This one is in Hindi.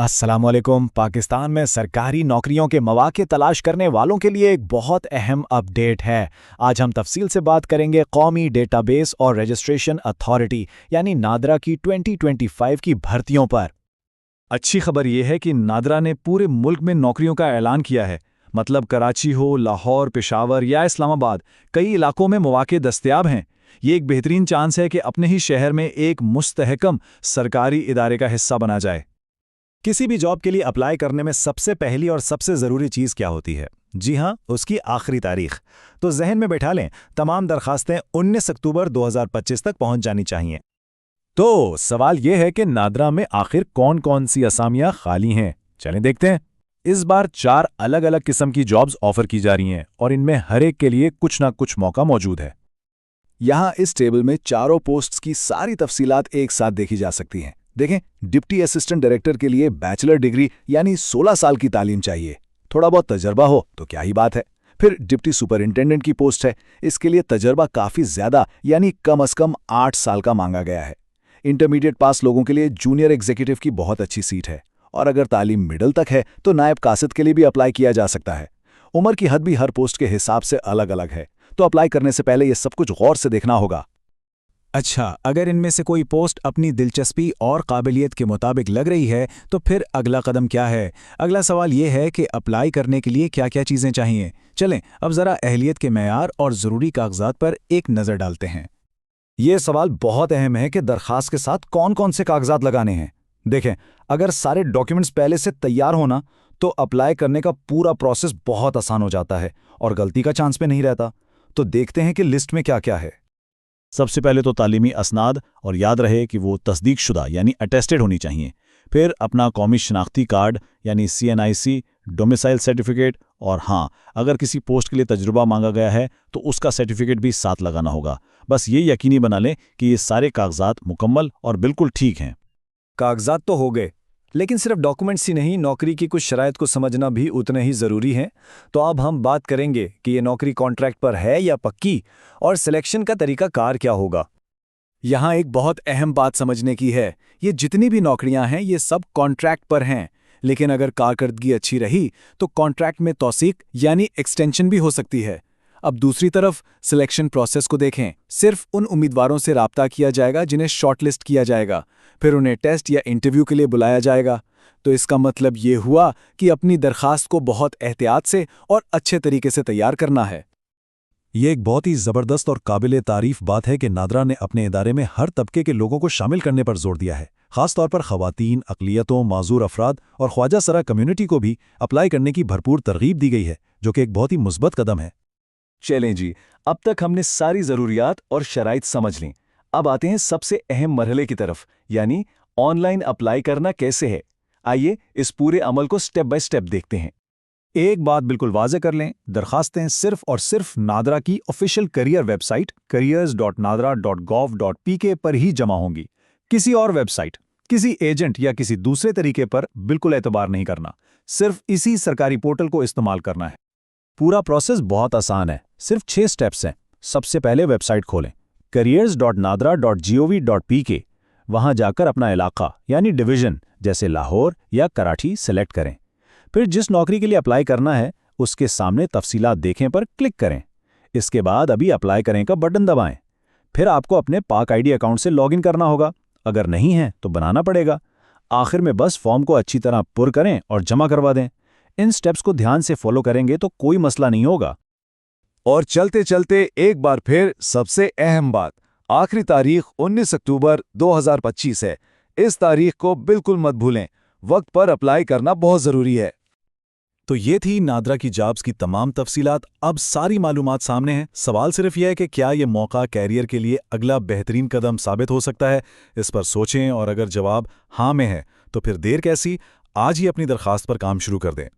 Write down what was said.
अस्सलामुअलैकुम। पाकिस्तान में सरकारी नौकरियों के मौके तलाश करने वालों के लिए एक बहुत अहम अपडेट है। आज हम तफसील से बात करेंगे कौमी डेटाबेस और रजिस्ट्रेशन अथॉरिटी यानी नादरा की 2025 की भर्तियों पर। अच्छी खबर यह है कि नादरा ने पूरे मुल्क में नौकरियों का ऐलान किया है। मतलब कराची हो, लाहौर, पेशावर या इस्लामाबाद, कई इलाकों में मौके दस्तयाब हैं। ये एक बेहतरीन चांस है कि अपने ही शहर में एक मुस्तहकम सरकारी इदारे का हिस्सा बना जाए। किसी भी जॉब के लिए अप्लाई करने में सबसे पहली और सबसे ज़रूरी चीज़ क्या होती है? जी हाँ, उसकी आखिरी तारीख। तो जहन में बैठा लें, तमाम दरखास्तें 19 अक्टूबर 2025 तक पहुंच जानी चाहिए। तो सवाल यह है कि नादरा में आखिर कौन कौन सी असामियां खाली हैं? चलें देखते हैं। इस बार 4 अलग अलग किस्म की जॉब्स ऑफर की जा रही हैं और इनमें हर एक के लिए कुछ ना कुछ मौका मौजूद है। यहाँ इस टेबल में चारों पोस्ट्स की सारी तफसीलात एक साथ देखी जा सकती हैं। देखें, डिप्टी असिस्टेंट डायरेक्टर के लिए बैचलर डिग्री यानी 16 साल की तालीम चाहिए। थोड़ा बहुत तजर्बा हो तो क्या ही बात है। फिर डिप्टी सुपरिंटेंडेंट की पोस्ट है, इसके लिए तजर्बा काफ़ी ज़्यादा यानी कम अज़ कम 8 साल का मांगा गया है। इंटरमीडिएट पास लोगों के लिए जूनियर एग्जीक्यूटिव की बहुत अच्छी सीट है, और अगर तालीम मिडिल तक है तो नायब कासिद के लिए भी अप्लाई किया जा सकता है। उम्र की हद भी हर पोस्ट के हिसाब से अलग अलग है, तो अप्लाई करने से पहले ये सब कुछ गौर से देखना होगा। अच्छा, अगर इनमें से कोई पोस्ट अपनी दिलचस्पी और काबिलियत के मुताबिक लग रही है तो फिर अगला कदम क्या है? अगला सवाल ये है कि अप्लाई करने के लिए क्या क्या चीज़ें चाहिए। चलें अब ज़रा अहलियत के मेयार और ज़रूरी कागजात पर एक नज़र डालते हैं। ये सवाल बहुत अहम है कि दरखास्त के साथ कौन कौन से कागजात लगाने हैं। देखें, अगर सारे डॉक्यूमेंट्स पहले से तैयार होना तो अप्लाई करने का पूरा प्रोसेस बहुत आसान हो जाता है और गलती का चांस भी नहीं रहता। तो देखते हैं कि लिस्ट में क्या क्या है। सबसे पहले तो तालीमी असनाद, और याद रहे कि वो तस्दीक शुदा यानी अटेस्टेड होनी चाहिए। फिर अपना कौमी शनाख्ती कार्ड यानी CNIC, डोमिसाइल सर्टिफिकेट, और हाँ, अगर किसी पोस्ट के लिए तजुर्बा मांगा गया है तो उसका सर्टिफिकेट भी साथ लगाना होगा। बस ये यकीनी बना लें कि ये सारे कागजात मुकम्मल और बिल्कुल ठीक हैं। कागजात तो हो गए, लेकिन सिर्फ डॉक्यूमेंट्स ही नहीं, नौकरी की कुछ शराइत को समझना भी उतने ही ज़रूरी है। तो अब हम बात करेंगे कि ये नौकरी कॉन्ट्रैक्ट पर है या पक्की, और सिलेक्शन का तरीका कार क्या होगा। यहाँ एक बहुत अहम बात समझने की है। ये जितनी भी नौकरियां हैं ये सब कॉन्ट्रैक्ट पर हैं, लेकिन अगर कारकर्दगी अच्छी रही तो कॉन्ट्रैक्ट में तौसीक यानी एक्सटेंशन भी हो सकती है। अब दूसरी तरफ सिलेक्शन प्रोसेस को देखें। सिर्फ उन उम्मीदवारों से राब्ता किया जाएगा जिन्हें शॉर्टलिस्ट किया जाएगा, फिर उन्हें टेस्ट या इंटरव्यू के लिए बुलाया जाएगा। तो इसका मतलब ये हुआ कि अपनी दरखास्त को बहुत एहतियात से और अच्छे तरीके से तैयार करना है। ये एक बहुत ही ज़बरदस्त और काबिल तारीफ बात है कि नादरा ने अपने इदारे में हर तबके के लोगों को शामिल करने पर जोर दिया है। खासतौर पर ख़वातीन, अक़लियतों, माजूर अफराद और ख्वाजा सरा कम्युनिटी को भी अप्लाई करने की भरपूर तरगीब दी गई है, जो कि एक बहुत ही मुस्बत कदम है। चलें जी, अब तक हमने सारी ज़रूरियात और शराइत समझ लीं। अब आते हैं सबसे अहम मरहले की तरफ, यानी ऑनलाइन अप्लाई करना कैसे है। आइए इस पूरे अमल को स्टेप बाय स्टेप देखते हैं। एक बात बिल्कुल वाज़े कर लें, दरखास्तें सिर्फ और सिर्फ नादरा की ऑफिशियल करियर वेबसाइट careers.nadra.gov.pk पर ही जमा होंगी। किसी और वेबसाइट, किसी एजेंट या किसी दूसरे तरीके पर बिल्कुल एतबार नहीं करना। सिर्फ इसी सरकारी पोर्टल को इस्तेमाल करना है। पूरा प्रोसेस बहुत आसान है, सिर्फ 6 स्टेप्स हैं। सबसे पहले वेबसाइट खोलें careers.nadra.gov.pk। वहां जाकर अपना इलाका यानी डिवीजन जैसे लाहौर या कराची सेलेक्ट करें। फिर जिस नौकरी के लिए अप्लाई करना है उसके सामने तफसीलात देखें पर क्लिक करें। इसके बाद अभी अप्लाई करें का बटन दबाएं। फिर आपको अपने पाक ID अकाउंट से लॉगिन करना होगा, अगर नहीं है तो बनाना पड़ेगा। आखिर में बस फॉर्म को अच्छी तरह पुर करें और जमा करवा दें। इन स्टेप्स को ध्यान से फॉलो करेंगे तो कोई मसला नहीं होगा। और चलते चलते एक बार फिर सबसे अहम बात, आखिरी तारीख 19 अक्टूबर 2025 है। इस तारीख को बिल्कुल मत भूलें। वक्त पर अप्लाई करना बहुत ज़रूरी है। तो ये थी नादरा की जॉब्स की तमाम तफसीलात। अब सारी मालूमात सामने हैं। सवाल सिर्फ यह है कि क्या ये मौका कैरियर के लिए अगला बेहतरीन कदम साबित हो सकता है। इस पर सोचें, और अगर जवाब हाँ में है तो फिर देर कैसी, आज ही अपनी दरखास्त पर काम शुरू कर दें।